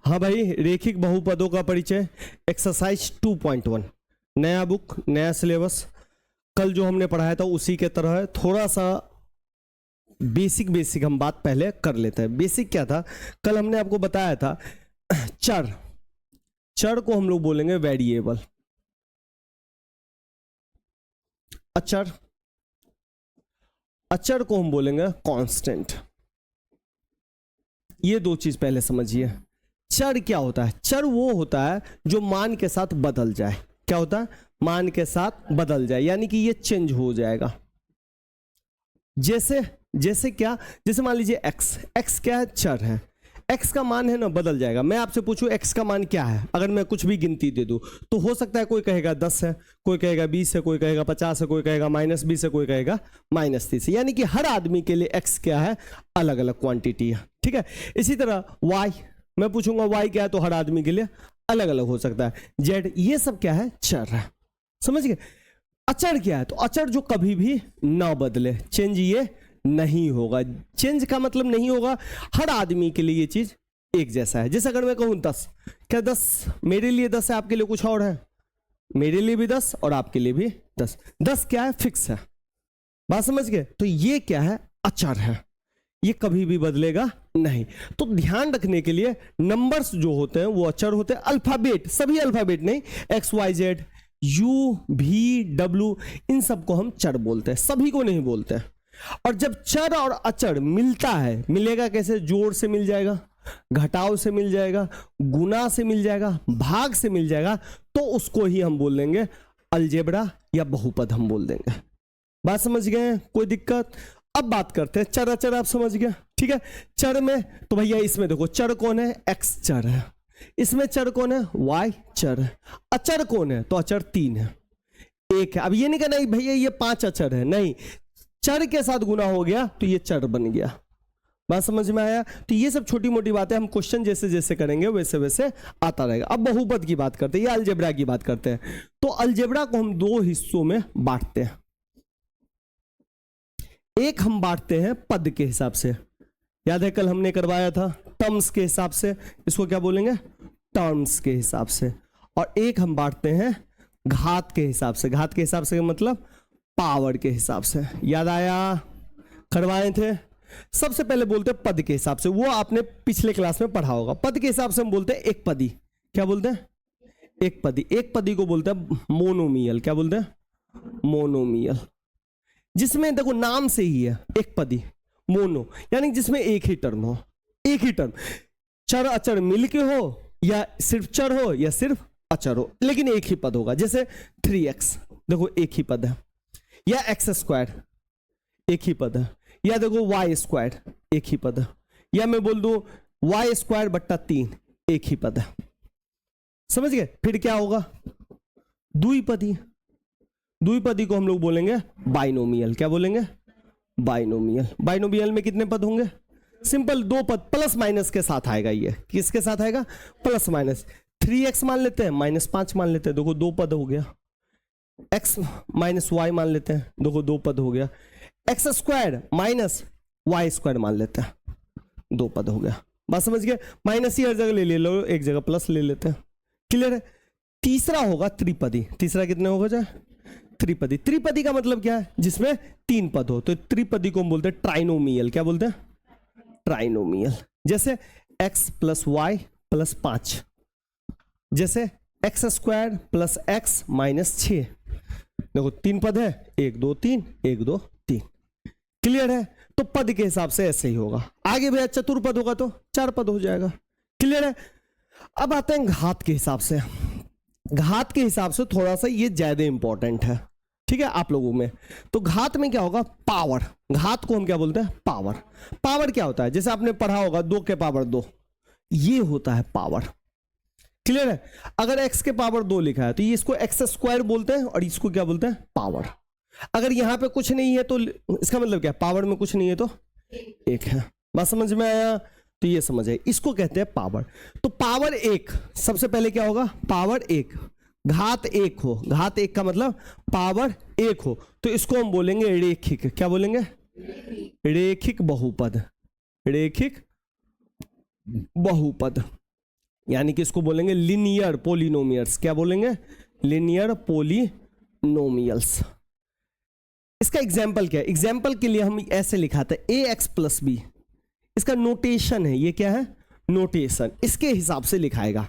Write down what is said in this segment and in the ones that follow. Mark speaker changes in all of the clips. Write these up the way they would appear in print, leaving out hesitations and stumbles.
Speaker 1: हाँ भाई, रेखिक बहुपदों का परिचय एक्सरसाइज 2.1, नया बुक नया सिलेबस। कल जो हमने पढ़ाया था उसी के तरह है, थोड़ा सा बेसिक हम बात पहले कर लेते हैं। बेसिक क्या था, कल हमने आपको बताया था चर को हम लोग बोलेंगे वेरिएबल, अचर को हम बोलेंगे कांस्टेंट। ये दो चीज पहले समझिए। चर क्या होता है? चर वो होता है जो मान के साथ बदल जाए। क्या होता है? मान के साथ बदल जाए, यानी कि ये चेंज हो जाएगा। जैसे क्या, जैसे मान लीजिए x क्या है? चर है। x का मान है ना, बदल जाएगा। मैं आपसे पूछूं x का मान क्या है, अगर मैं कुछ भी गिनती दे दूं तो हो सकता है कोई कहेगा 10 है, कोई कहेगा 20 है, कोई कहेगा 50 है, कोई कहेगा -20 है, कोई कहेगा -30 है। यानी कि हर आदमी के लिए x क्या है? अलग अलग क्वांटिटी है। ठीक है। इसी तरह y, मैं पूछूंगा y क्या है, तो हर आदमी के लिए अलग अलग हो सकता है। z, ये सब क्या है? चर है। समझ गए? अचर क्या है? तो अचर जो कभी भी ना बदले, चेंज ये नहीं होगा। चेंज का मतलब नहीं होगा, हर आदमी के लिए ये चीज एक जैसा है। जैसे अगर मैं कहूं 10, क्या 10 मेरे लिए 10 है, आपके लिए कुछ और है? मेरे लिए भी 10 और आपके लिए भी 10। 10 क्या है? फिक्स है। बात समझ गए? तो ये क्या है? अचर है, ये कभी भी बदलेगा नहीं। तो ध्यान रखने के लिए नंबर्स जो होते हैं वो अचर होते हैं। अल्फाबेट, सभी अल्फाबेट नहीं, XYZ U V W, इन सबको हम चर बोलते हैं, सभी को नहीं बोलते हैं। और जब चर और अचर मिलता है, मिलेगा कैसे? जोड़ से मिल जाएगा, घटाव से मिल जाएगा, गुना से मिल जाएगा, भाग से मिल जाएगा, तो उसको ही हम बोल देंगे अलजेब्रा या बहुपद हम बोल देंगे। बात समझ गए? कोई दिक्कत? अब बात करते हैं चर अचर। आप समझ गए? ठीक है। चर में तो भैया इसमें देखो, चर कौन है? x चर है। इसमें चर कौन है? y चर है। अचर कौन है? तो अचर 3 है, 1 है। अब ये नहीं कहना भैया ये 5 अचर है, नहीं, चर के साथ गुना हो गया तो ये चर बन गया। बात समझ में आया? तो ये सब छोटी मोटी बातें हम क्वेश्चन जैसे जैसे करेंगे वैसे वैसे आता रहेगा। अब बहुपद की बात करते हैं या अलजेब्रा की बात करते हैं। तो अलजेब्रा को हम 2 हिस्सों में बांटते हैं। एक हम बांटते हैं पद के हिसाब से, याद है कल हमने करवाया था, टर्म्स के हिसाब से, इसको क्या बोलेंगे? टर्म्स के हिसाब से। और एक हम बांटते हैं घात के हिसाब से। घात के हिसाब से मतलब पावर के हिसाब से। याद आया? करवाए थे। सबसे पहले बोलते हैं पद के हिसाब से, वो आपने पिछले क्लास में पढ़ा होगा। पद के हिसाब से हम बोलते हैं एक पदी। क्या बोलते हैं? एक पदी। एक पदी को बोलते हैं मोनोमियल। क्या बोलते हैं? मोनोमियल। जिसमें देखो नाम से ही है एक पदी, मोनो यानी जिसमें एक ही टर्म हो, एक ही टर्म, चर अचर मिलके हो या सिर्फ चर हो या सिर्फ अचर हो, लेकिन एक ही पद होगा। जैसे 3x, देखो एक ही पद है, या x² एक ही पद है, या देखो y² एक ही पद है, या मैं बोल दूं y² बट्टा 3 एक ही पद है। समझ गए? फिर क्या होगा? द्विपदी। द्विपदी को हम लोग बोलेंगे बाइनोमियल। क्या बोलेंगे? बाइनोमियल। बाइनोमियल में कितने पद होंगे? सिंपल 2 पद, प्लस माइनस के साथ आएगा। ये किसके साथ आएगा? Plus minus. 3x मान लेते हैं, -5 मान लेते हैं, देखो 2 पद हो गया। x - y मान लेते हैं, देखो 2 पद हो गया। x² - y² मान लेते हैं, 2 पद हो गया। बात समझ गए? माइनस ही हर जगह ले लो, एक जगह प्लस ले लेते हैं। क्लियर है? तीसरा होगा त्रिपदी। तीसरा कितने होगा जाए? त्रिपदी। त्रिपदी का मतलब क्या है? जिसमें 3 पद हो, तो त्रिपदी को हम बोलते हैं ट्राइनोमियल। क्या बोलते हैं? ट्राइनोमियल। जैसे x + y + 5, जैसे x² + x - 6, देखो 3 पद है, 1 2 3, 1 2 3। क्लियर है? तो पद के हिसाब से ऐसे ही होगा। आगे भैया चतुर्पद होगा तो 4 पद हो जाएगा। क्लियर है? अब आते हैं घात के हिसाब से। घात के हिसाब से थोड़ा सा ये ज्यादा इंपॉर्टेंट है, ठीक है, आप लोगों में। तो घात में क्या होगा? पावर। घात को हम क्या बोलते हैं? पावर। पावर क्या होता है? जैसे आपने पढ़ा होगा 2 के पावर 2, ये होता है पावर। क्लियर है? अगर x के पावर 2 लिखा है तो ये इसको x² बोलते हैं और इसको क्या बोलते हैं? पावर। अगर यहां पे कुछ नहीं है तो इसका मतलब क्या? पावर में कुछ नहीं है तो 1 है। बात समझ में आया? तो ये समझ आए, इसको कहते हैं पावर। तो पावर 1 सबसे पहले क्या होगा? पावर 1। घात 1 हो, घात 1 का मतलब पावर 1 हो, तो इसको हम बोलेंगे रेखिक। क्या बोलेंगे? रेखिक बहुपद। रेखिक बहुपद। यानी कि इसको बोलेंगे लिनियर पोलिनोमियल्स। क्या बोलेंगे? Linear polynomials. इसका एग्जाम्पल क्या है? एग्जाम्पल के लिए हम ऐसे लिखाते हैं ए एक्स प्लस बी, इसका नोटेशन है, ये क्या है? नोटेशन, इसके हिसाब से लिखाएगा।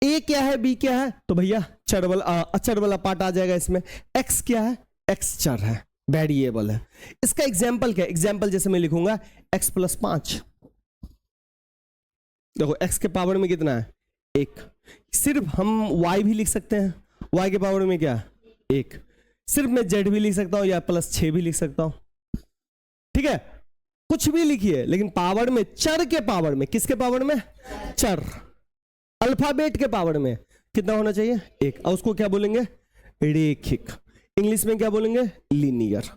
Speaker 1: ए क्या है, बी क्या है, तो भैया अचर वाला पार्ट आ जाएगा इसमें। एक्स क्या है? एक्स चर है, वेरिएबल है। इसका एग्जाम्पल क्या है? एग्जाम्पल जैसे मैं लिखूंगा एक्स प्लस 5, देखो एक्स के पावर में कितना है? 1। सिर्फ हम y भी लिख सकते हैं, y के पावर में क्या? 1। सिर्फ मैं z भी लिख सकता हूं या +6 भी लिख सकता हूं, ठीक है, कुछ भी लिखिए, लेकिन पावर में, चर के पावर में, किसके पावर में? चर, अल्फाबेट के पावर में कितना होना चाहिए? 1। और उसको क्या बोलेंगे? रेखिक। इंग्लिश में क्या बोलेंगे? लीनियर।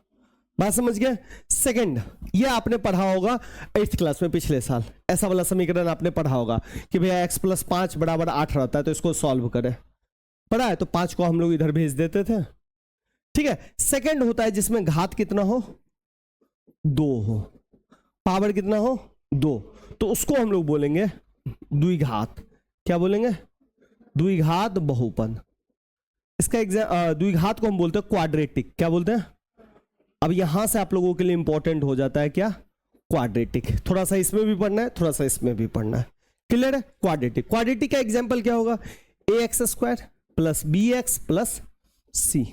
Speaker 1: बात समझ गए? सेकंड, ये आपने पढ़ा होगा 8th क्लास में पिछले साल, ऐसा वाला समीकरण आपने पढ़ा होगा कि भैया x + 5 = 8 रहता है, तो इसको सॉल्व करें। पढ़ा है? तो 5 को हम लोग इधर भेज देते थे, ठीक है। सेकंड होता है जिसमें घात कितना हो? 2 हो, पावर कितना हो? 2, तो उसको हम लोग बोलेंगे द्विघात। क्या बोलेंगे? द्विघात बहुपद। इसका द्विघात को हम बोलते हैं क्वाड्रेटिक। क्या बोलते हैं? अब यहां से आप लोगों के लिए इंपॉर्टेंट हो जाता है क्या? क्वाड्रेटिक। थोड़ा सा इसमें भी पढ़ना है, थोड़ा सा इसमें भी पढ़ना है, क्लियर है? क्वाड्रेटिक, क्वाड्रेटिक का एग्जांपल क्या होगा? ax² + bx + c।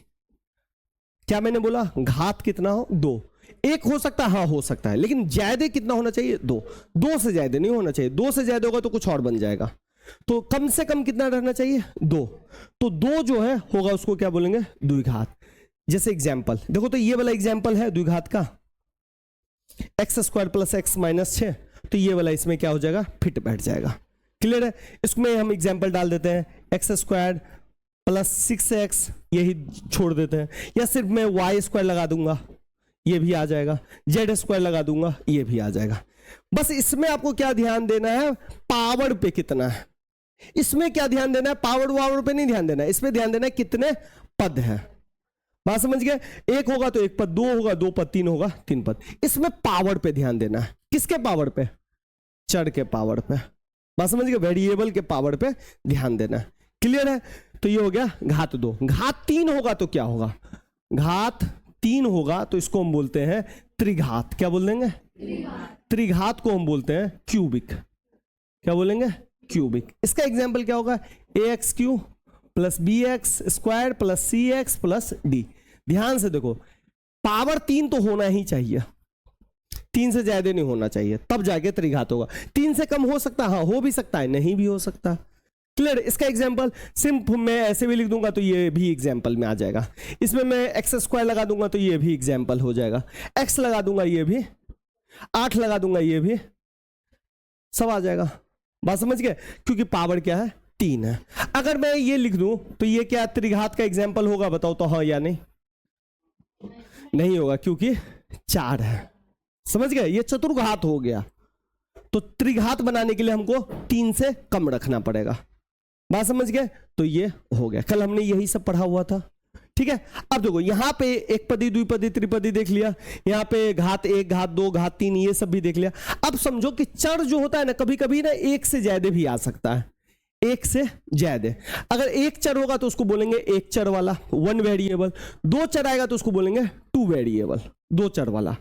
Speaker 1: क्या मैंने बोला? घात कितना हो? 2। 1 हो सकता है, हाँ हो सकता है, लेकिन ज्यादा कितना होना चाहिए? 2। 2 से ज्यादा नहीं होना चाहिए, 2 से ज्यादा होगा तो कुछ और बन जाएगा, तो कम से कम कितना रहना चाहिए? 2। तो 2 जो है होगा उसको क्या बोलेंगे? द्विघात। जैसे एग्जाम्पल देखो, तो ये वाला एग्जाम्पल है द्विघात का, x² + x - 6, तो ये वाला इसमें क्या हो जाएगा? फिट बैठ जाएगा, क्लियर है? इसमें हम एग्जाम्पल डाल देते हैं x² + 6x, यही छोड़ देते हैं, या सिर्फ मैं y² लगा दूंगा, ये भी आ जाएगा, z² लगा दूंगा, ये भी आ जाएगा। बस इसमें आपको क्या ध्यान देना है? पावर पे कितना है। इसमें क्या ध्यान देना है? पावर वावर पे नहीं ध्यान देना है, इसमें ध्यान देना है कितने पद है। बात समझ गए? 1 होगा तो 1 पद, 2 होगा 2 पद, 3 होगा 3 पद। इसमें पावर पे ध्यान देना है। किसके पावर पे? चर के पावर पे। बात समझ गए? वेरिएबल के पावर पे ध्यान देना है, क्लियर है? तो ये हो गया घात 2। घात 3 होगा तो क्या होगा? घात 3 होगा तो इसको हम बोलते हैं त्रिघात। क्या बोल देंगे? त्रिघात को हम बोलते हैं क्यूबिक। क्या बोलेंगे? क्यूबिक। इसका एग्जाम्पल क्या होगा? ax³ + bx² + cx + d। ध्यान से देखो, पावर 3 तो होना ही चाहिए, 3 से ज्यादा नहीं होना चाहिए, तब जाके त्रिघात होगा। 3 से कम हो सकता है, हाँ हो भी सकता है, नहीं भी हो सकता, क्लियर? इसका एग्जाम्पल सिर्फ मैं ऐसे भी लिख दूंगा तो ये भी एग्जाम्पल में आ जाएगा। इसमें मैं x² लगा दूंगा तो ये भी एग्जाम्पल हो जाएगा, x लगा दूंगा ये भी, 8 लगा दूंगा ये भी, सब आ जाएगा। बात समझ गए? क्योंकि पावर क्या है? 3 है। अगर मैं ये लिख दूं तो ये क्या त्रिघात का एग्जाम्पल होगा? बताओ तो हाँ या नहीं? नहीं होगा, क्योंकि 4 है। समझ गए? ये चतुर्घात हो गया, तो त्रिघात बनाने के लिए हमको 3 से कम रखना पड़ेगा। बात समझ गए? तो ये हो गया, कल हमने यही सब पढ़ा हुआ था, ठीक है? अब देखो यहां पे एक पदी, द्विपदी, त्रिपदी देख लिया, यहाँ पे घात 1, घात 2, घात 3, ये सब भी देख लिया। अब समझो कि चर जो होता है ना, कभी कभी ना 1 से ज्यादा भी आ सकता है, 1 से ज्यादा। अगर 1 चर होगा तो उसको बोलेंगे 1 चर वाला, 1 वेरिएबल। 2 चर आएगा तो उसको बोलेंगे 2 वेरिएबल, 2 चर वाला।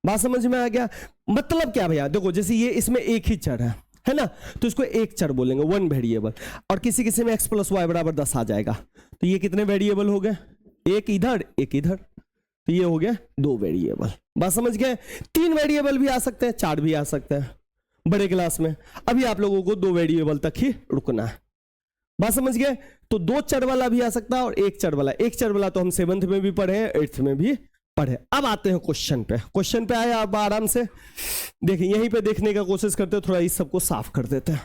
Speaker 1: बात समझ में आ गया? मतलब क्या भैया? देखो जैसे ये इसमें 1 ही चर है ना, तो इसको 1 चर बोलेंगे, 1 वेरिएबल। और किसी किसी में x + y = 10 आ जाएगा, तो ये कितने वेरिएबल हो गए? 1 इधर, 1 इधर, तो ये हो गया 2 वेरिएबल। बात समझ गए? 3 वेरिएबल भी आ सकते हैं, 4 भी आ सकते हैं बड़े क्लास में। अभी आप लोगों को 2 वेरिएबल तक ही रुकना है। बात समझ गए? तो 2 चर वाला भी आ सकता है और 1 चर वाला। 1 चर वाला तो हम 7th में भी पढ़े हैं, 8th में भी पढ़े। अब आते हैं क्वेश्चन पे। क्वेश्चन पे आए आप आराम से देखिए, यहीं पे देखने का कोशिश करते हैं, थोड़ा इस सबको साफ कर देते हैं।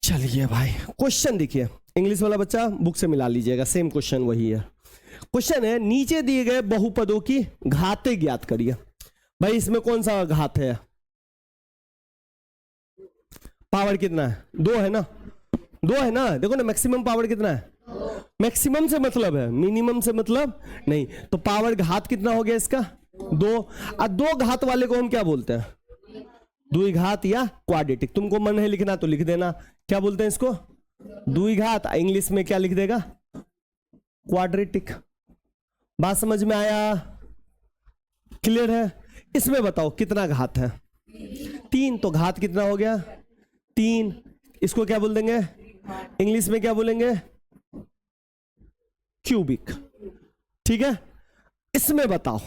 Speaker 1: चलिए भाई, क्वेश्चन देखिए, इंग्लिश वाला बच्चा बुक से मिला लीजिएगा, सेम क्वेश्चन वही है। क्वेश्चन है, नीचे दिए गए बहुपदों की घातें ज्ञात करिए। भाई इसमें कौन सा घात है? पावर कितना है? 2 है ना, 2 है ना। देखो ना, मैक्सिमम पावर कितना है? मैक्सिमम से मतलब है, मिनिमम से मतलब नहीं। तो पावर घात कितना हो गया इसका? 2। और 2 घात वाले को हम क्या बोलते हैं? द्विघात या क्वाड्रेटिक, तुमको मन है लिखना तो लिख देना। क्या बोलते हैं इसको? द्विघात। इंग्लिश में क्या लिख देगा? क्वाड्रेटिक। बात समझ में आया? क्लियर है? इसमें बताओ कितना घात है? 3। तो घात कितना हो गया? 3। इसको क्या बोल देंगे? इंग्लिश में क्या बोलेंगे? क्यूबिक। ठीक है, इसमें बताओ।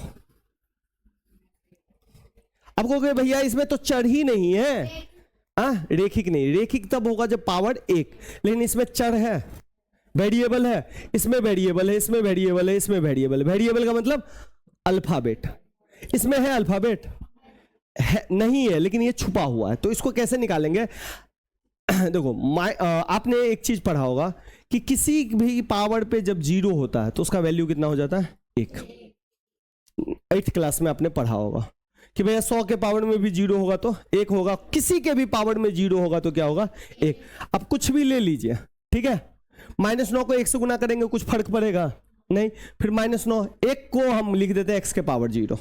Speaker 1: अब कहोगे भैया इसमें तो चर ही नहीं है, रेखिक नहीं। रेखिक तब होगा जब पावर 1, लेकिन इसमें चर है, वेरिएबल है। इसमें वेरिएबल है, इसमें वेरिएबल है, इसमें वेरिएबल है। वेरिएबल का मतलब अल्फाबेट। इसमें है अल्फाबेट? है नहीं है, लेकिन ये छुपा हुआ है। तो इसको कैसे निकालेंगे? देखो, आपने एक चीज पढ़ा होगा कि किसी भी पावर पे जब 0 होता है तो उसका वैल्यू कितना हो जाता है? 1। 8th क्लास में आपने पढ़ा होगा कि भैया 100 के पावर में भी 0 होगा तो 1 होगा, किसी के भी पावर में 0 होगा तो क्या होगा? 1। अब कुछ भी ले लीजिए, ठीक है, -9 को 1 से गुना करेंगे, कुछ फर्क पड़ेगा नहीं। फिर -9, 1 को हम लिख देते हैं x के पावर 0,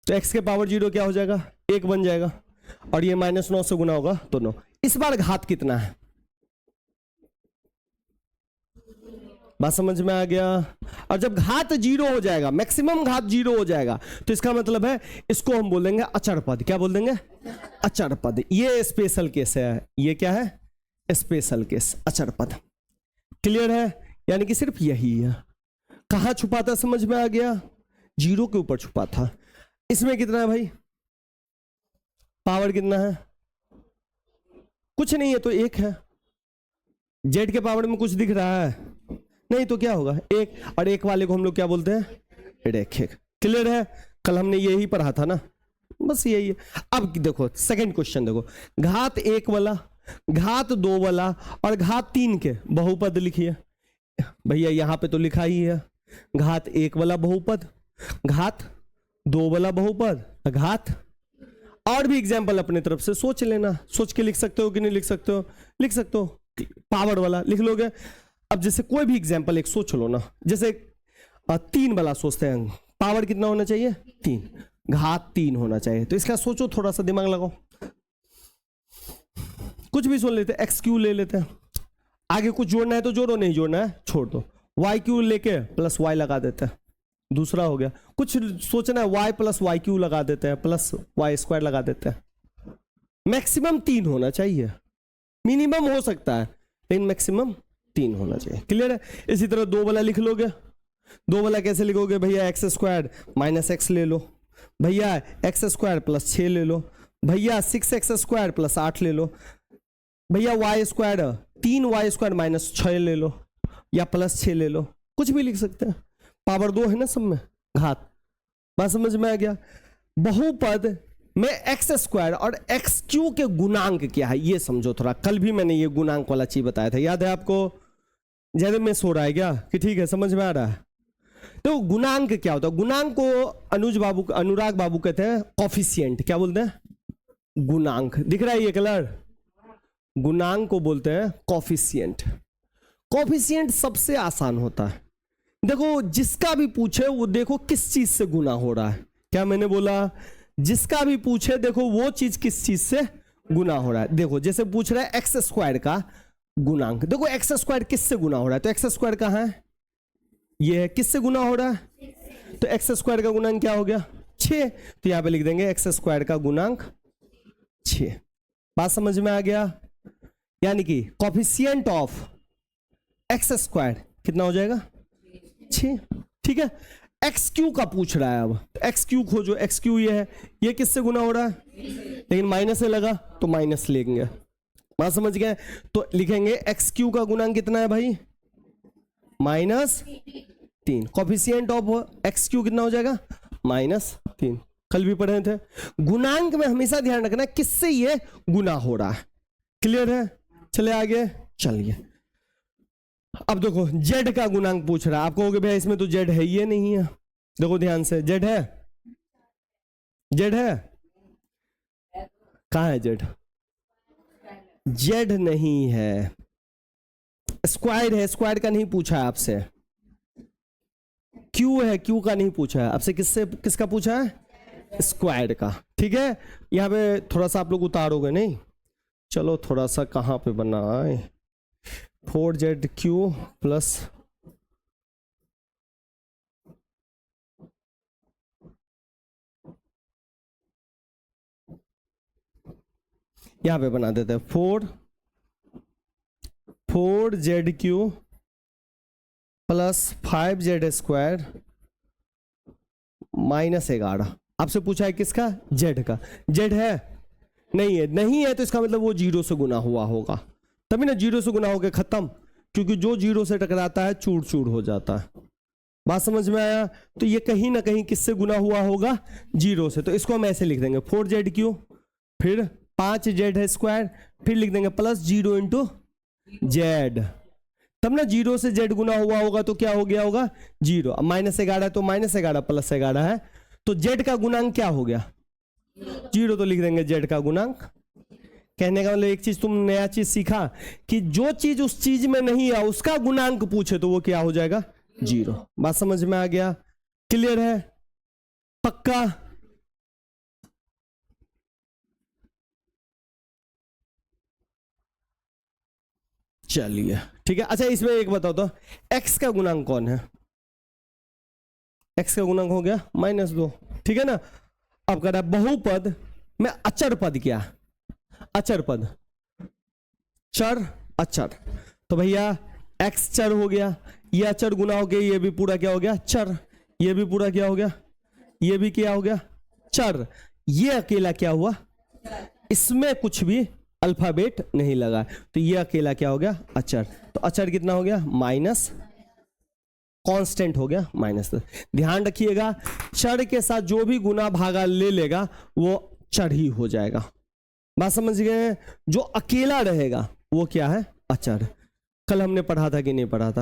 Speaker 1: तो x के पावर 0 क्या हो जाएगा? 1 बन जाएगा। और ये -9 से गुना होगा तो 9। इस बार घात कितना है? बात समझ में आ गया? और जब घात 0 हो जाएगा, मैक्सिमम घात 0 हो जाएगा, तो इसका मतलब है इसको हम बोल देंगे अचर पद। क्या बोल देंगे? अचर पद। ये स्पेशल केस है। ये क्या है? स्पेशल केस, अचर पद। क्लियर है? यानी कि सिर्फ यही है। कहां छुपा था? समझ में आ गया? 0 के ऊपर छुपा था। इसमें कितना है भाई? पावर कितना है? कुछ नहीं है तो 1 है। जेड के पावर में कुछ दिख रहा है? नहीं, तो क्या होगा? 1। और 1 वाले को हम लोग क्या बोलते हैं? रेखिक। क्लियर है? कल हमने यही पढ़ा था ना, बस यही है। अब देखो सेकंड क्वेश्चन, देखो घात 1 वाला, घात 2 वाला और घात 3 के बहुपद लिखिए। भैया यहां पे तो लिखा ही है घात 1 वाला बहुपद, घात 2 वाला बहुपद, घात। और भी एग्जाम्पल अपने तरफ से सोच लेना। सोच के लिख सकते हो कि नहीं लिख सकते हो? लिख सकते हो। पावर वाला लिख लोगे। अब जैसे कोई भी एग्जाम्पल एक सोच लो ना, जैसे 3 वाला सोचते हैं, पावर कितना होना चाहिए? 3, घात 3 होना चाहिए। तो इसका सोचो, थोड़ा सा दिमाग लगाओ। कुछ भी सुन लेते, एक्स क्यू ले लेते हैं। आगे कुछ जोड़ना है तो जोड़ो, नहीं जोड़ना है छोड़ दो। वाई क्यू लेके प्लस वाई लगा देते हैं, दूसरा हो गया। कुछ सोचना है, वाई प्लस वाई क्यू लगा देते हैं, प्लस वाई स्क्वायर लगा देते हैं। मैक्सिमम 3 होना चाहिए, मिनिमम हो सकता है लेकिन मैक्सिमम 3 होना चाहिए। क्लियर है? इसी तरह 2 वाला लिख लोगे। 2 वाला कैसे लिखोगे? भैया एक्स स्क्वायर माइनस एक्स ले लो, भैया एक्स स्क्वायर प्लस 6 ले लो, भैया 6x स्क्वायर प्लस 8 ले लो, भैया Y square 3y square minus 6 ले लो, या प्लस 6 ले लो। कुछ भी लिख सकते हैं। पावर 2 है ना सब में, घात। बात समझ में आ गया? बहुपद में एक्स स्क्वायर और एक्स क्यू के गुणांक क्या है ये समझो थोड़ा। कल भी मैंने ये गुणांक वाला चीज बताया था, याद है आपको? ज्यादा मिस हो रहा है क्या कि ठीक है समझ में आ रहा है? तो गुणांक क्या होता है? गुणांक को अनुराग बाबू कहते हैं कॉफिशिएंट। क्या बोलते हैं? गुणांक। दिख रहा है ये कलर? गुणांक को बोलते हैं कॉफिशिएंट। कॉफिशिएंट सबसे आसान होता है। देखो जिसका भी पूछे वो देखो किस चीज से गुना हो रहा है। क्या मैंने बोला? जिसका भी पूछे देखो वो चीज किस चीज से गुना हो रहा है। देखो जैसे पूछ रहा है एक्स स्क्वायर का गुणांक, देखो एक्स स्क्वायर किससे गुना हो रहा है? तो एक्स स्क्वायर कहां है? ये है। किससे गुना हो रहा है? तो एक्स स्क्वायर का गुणांक क्या हो गया? 6। तो यहां पे लिख देंगे एक्स स्क्वायर का गुणांक 6। बात समझ में आ गया? यानी कि कॉफिशिएंट ऑफ एक्स स्क्वायर कितना हो जाएगा? 6। ठीक है। एक्स क्यू का पूछ रहा है, अब एक्स क्यू खोजो। एक्स क्यू ये है, ये किससे गुना हो रहा है? लेकिन माइनस से लगा तो माइनस लेंगे। बात समझ गए? तो लिखेंगे एक्स क्यू का गुणांक कितना है भाई? -3। कॉफिशिएंट ऑफ एक्स क्यू कितना हो जाएगा? -3। कल भी पढ़े थे। गुणांक में हमेशा ध्यान रखना किससे ये गुना हो रहा है। क्लियर है? चले आगे चलिए। अब देखो जेड का गुणांक पूछ रहा है। आप कहोगे भैया इसमें तो जेड है, ये नहीं है। देखो ध्यान से, जेड है? जेड है? कहां है जेड? जेड नहीं है, स्क्वायर है। स्क्वायर का नहीं पूछा है आपसे। क्यू है, क्यू का नहीं पूछा है आपसे। किसका पूछा है? स्क्वायर का। ठीक ठीक है, यहाँ पे थोड़ा सा आप लोग उतारोगे नहीं, चलो थोड़ा सा कहाँ पे बनाए, 4ZQ प्लस यहाँ पे बना देते हैं 4ZQ प्लस 5Z² माइनस 11। आपसे पूछा है किसका, Z का। Z है नहीं है, नहीं है तो इसका मतलब वो 0 से गुना हुआ होगा, तभी ना 0 से गुना हो गया खत्म, क्योंकि जो 0 से टकराता है चूर चूर हो जाता है। बात समझ में आया? तो ये कहीं ना कहीं किससे गुना हुआ होगा, 0 से। तो इसको हम ऐसे लिख देंगे 4ZQ फिर 5Z², फिर लिख देंगे प्लस 0 इंटू Z, तब ना 0 से Z गुना हुआ होगा तो क्या हो गया होगा 0। अब -11 तो -11 प्लस 11 है, तो Z का गुणांक क्या हो गया 0, तो लिख देंगे Z का गुणांक। कहने का मतलब एक चीज तुम नया चीज सीखा कि जो चीज उस चीज में नहीं है उसका गुणांक पूछे तो वो क्या हो जाएगा 0। बात समझ में आ गया? क्लियर है? पक्का? चलिए ठीक है। अच्छा इसमें एक बताओ तो x का गुणांक कौन है? x का गुणांक हो गया -2, ठीक है ना। अब कह रहा है बहुपद में अचर पद, क्या अचर पद, चर अचर, तो भैया x चर हो गया, ये अचर गुना हो गया, ये भी पूरा क्या हो गया चर, ये भी पूरा क्या हो गया, ये भी क्या हो गया चर, ये अकेला क्या हुआ, इसमें कुछ भी अल्फाबेट नहीं लगा, तो ये अकेला क्या हो गया अचर। तो अचर कितना हो गया माइनस, कांस्टेंट हो गया -10। ध्यान रखिएगा चर के साथ जो भी गुना भागा ले लेगा वो चर ही हो जाएगा। बात समझ गए? जो अकेला रहेगा वो क्या है अचर। कल हमने पढ़ा था कि नहीं पढ़ा था?